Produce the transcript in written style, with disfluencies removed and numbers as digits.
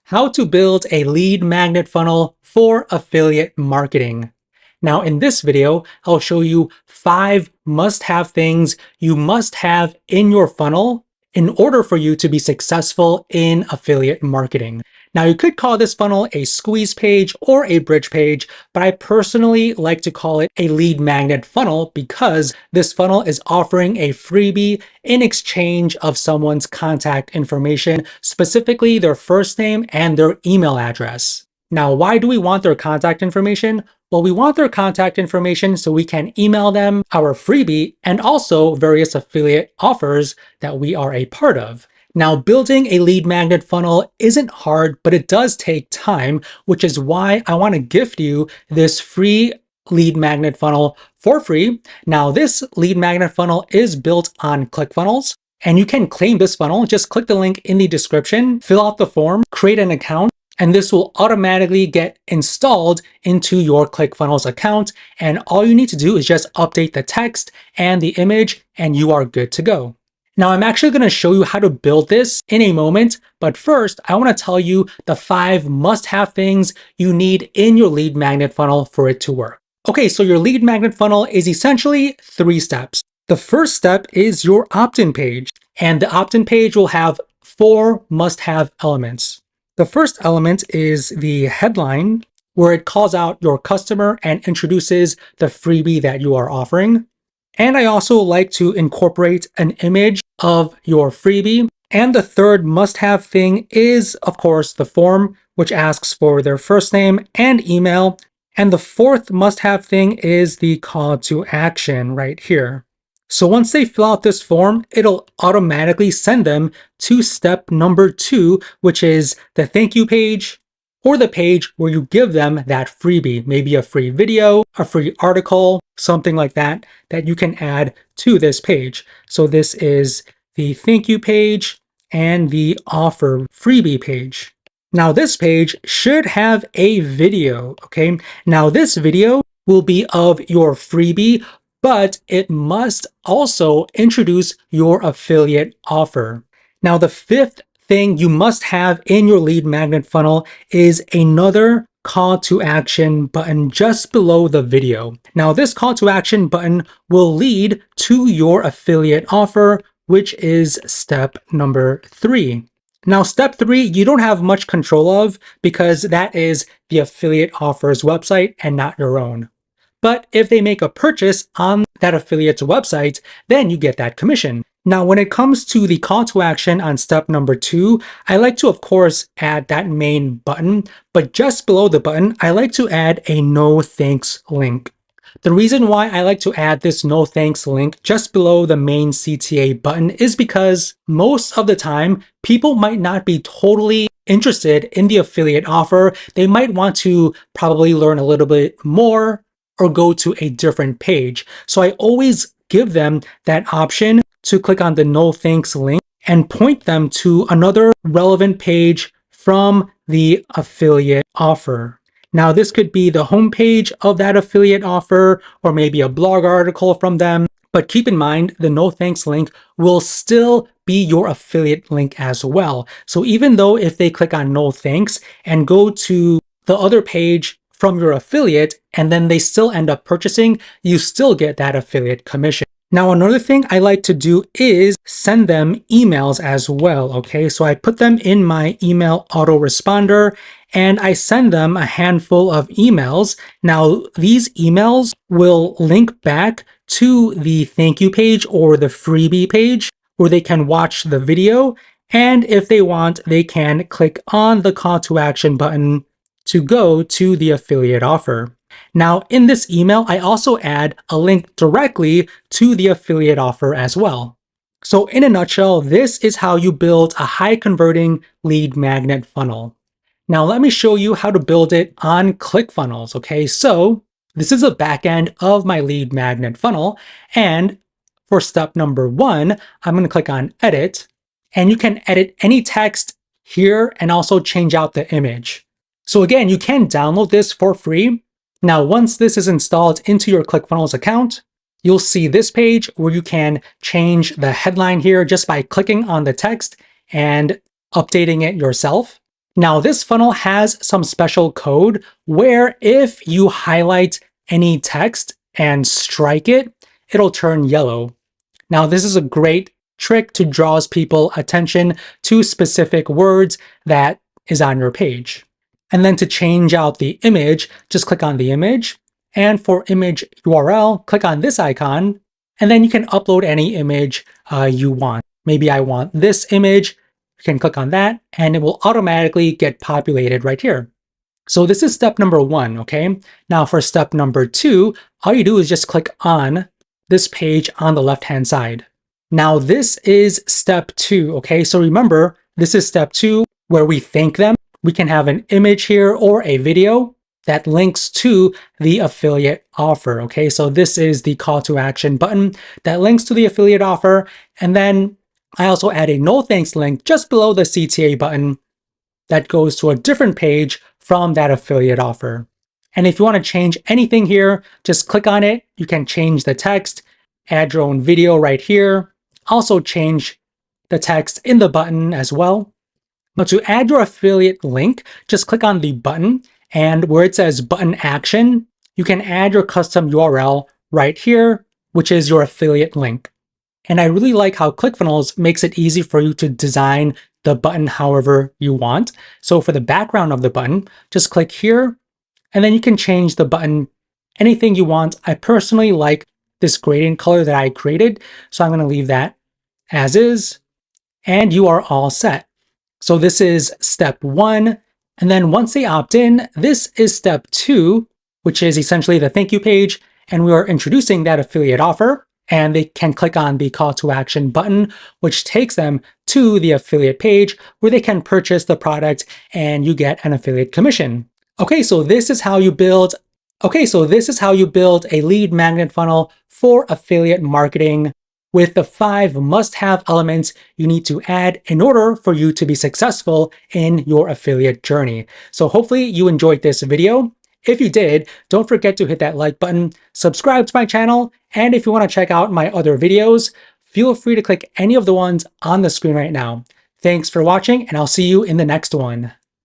How to build a lead magnet funnel for affiliate marketing. Now in this video, I'll show you 5 must-have things you must have in your funnel in order for you to be successful in affiliate marketing. Now you could call this funnel a squeeze page or a bridge page, but I personally like to call it a lead magnet funnel because this funnel is offering a freebie in exchange of someone's contact information, specifically their first name and their email address. Now, why do we want their contact information? Well, we want their contact information so we can email them our freebie and also various affiliate offers that we are a part of. Now, building a lead magnet funnel isn't hard, but it does take time, which is why I want to gift you this free lead magnet funnel for free. Now, this lead magnet funnel is built on ClickFunnels, and you can claim this funnel. Just click the link in the description, fill out the form, create an account, and this will automatically get installed into your ClickFunnels account. And all you need to do is just update the text and the image, and you are good to go. Now, I'm actually going to show you how to build this in a moment, but first, I want to tell you the 5 must-have things you need in your lead magnet funnel for it to work. Okay, so your lead magnet funnel is essentially 3 steps. The first step is your opt-in page, and the opt-in page will have 4 must-have elements. The first element is the headline, where it calls out your customer and introduces the freebie that you are offering. And I also like to incorporate an image of your freebie. And the third must-have thing is, of course, the form, which asks for their first name and email. And the fourth must-have thing is the call to action right here. So once they fill out this form, it'll automatically send them to step number 2, which is the thank you page, or the page where you give them that freebie, maybe a free video, a free article, something like that, that you can add to this page. So this is the thank you page and the offer freebie page. Now this page should have a video, okay? Now this video will be of your freebie, but it must also introduce your affiliate offer. Now the 5th thing you must have in your lead magnet funnel is another call to action button just below the video. Now this call to action button will lead to your affiliate offer, which is step number 3. Now step 3, you don't have much control of because that is the affiliate offer's website and not your own. But if they make a purchase on that affiliate's website, then you get that commission. Now, when it comes to the call to action on step number 2, I like to, of course, add that main button, but just below the button, I like to add a no thanks link. The reason why I like to add this no thanks link just below the main CTA button is because most of the time, people might not be totally interested in the affiliate offer. They might want to probably learn a little bit more or go to a different page. So I always give them that option to click on the no thanks link and point them to another relevant page from the affiliate offer. Now this could be the homepage of that affiliate offer or maybe a blog article from them, but keep in mind the no thanks link will still be your affiliate link as well. So even though if they click on no thanks and go to the other page from your affiliate and then they still end up purchasing, you still get that affiliate commission. Now, another thing I like to do is send them emails as well, okay? So I put them in my email autoresponder and I send them a handful of emails. Now, these emails will link back to the thank you page or the freebie page where they can watch the video. And if they want, they can click on the call to action button to go to the affiliate offer. Now, in this email, I also add a link directly to the affiliate offer as well. So in a nutshell, this is how you build a high converting lead magnet funnel. Now, let me show you how to build it on ClickFunnels, okay? So this is the back end of my lead magnet funnel. And for step number 1, I'm going to click on edit, and you can edit any text here and also change out the image. So again, you can download this for free. Now, once this is installed into your ClickFunnels account, you'll see this page where you can change the headline here just by clicking on the text and updating it yourself. Now this funnel has some special code where if you highlight any text and strike it, it'll turn yellow. Now this is a great trick to draw people's attention to specific words that is on your page. And then to change out the image, just click on the image. And for image URL, click on this icon, and then you can upload any image you want. Maybe I want this image. You can click on that, and it will automatically get populated right here. So this is step number 1, okay? Now for step number 2, all you do is just click on this page on the left-hand side. Now this is step 2, okay? So remember, this is step 2 where we thank them. We can have an image here or a video that links to the affiliate offer, okay? So this is the call to action button that links to the affiliate offer. And then I also add a no thanks link just below the CTA button that goes to a different page from that affiliate offer. And if you want to change anything here, just click on it. You can change the text, add your own video right here. Also change the text in the button as well. Now to add your affiliate link, just click on the button, and where it says button action, you can add your custom URL right here, which is your affiliate link. And I really like how ClickFunnels makes it easy for you to design the button however you want. So for the background of the button, just click here, and then you can change the button anything you want. I personally like this gradient color that I created, so I'm going to leave that as is, and you are all set. So this is step 1, and then once they opt in, this is step 2, which is essentially the thank you page, and we are introducing that affiliate offer, and they can click on the call to action button, which takes them to the affiliate page where they can purchase the product and you get an affiliate commission. Okay, so this is how you build a lead magnet funnel for affiliate marketing with the 5 must-have elements you need to add in order for you to be successful in your affiliate journey. So hopefully you enjoyed this video. If you did, don't forget to hit that like button, subscribe to my channel, and if you want to check out my other videos, feel free to click any of the ones on the screen right now. Thanks for watching, and I'll see you in the next one.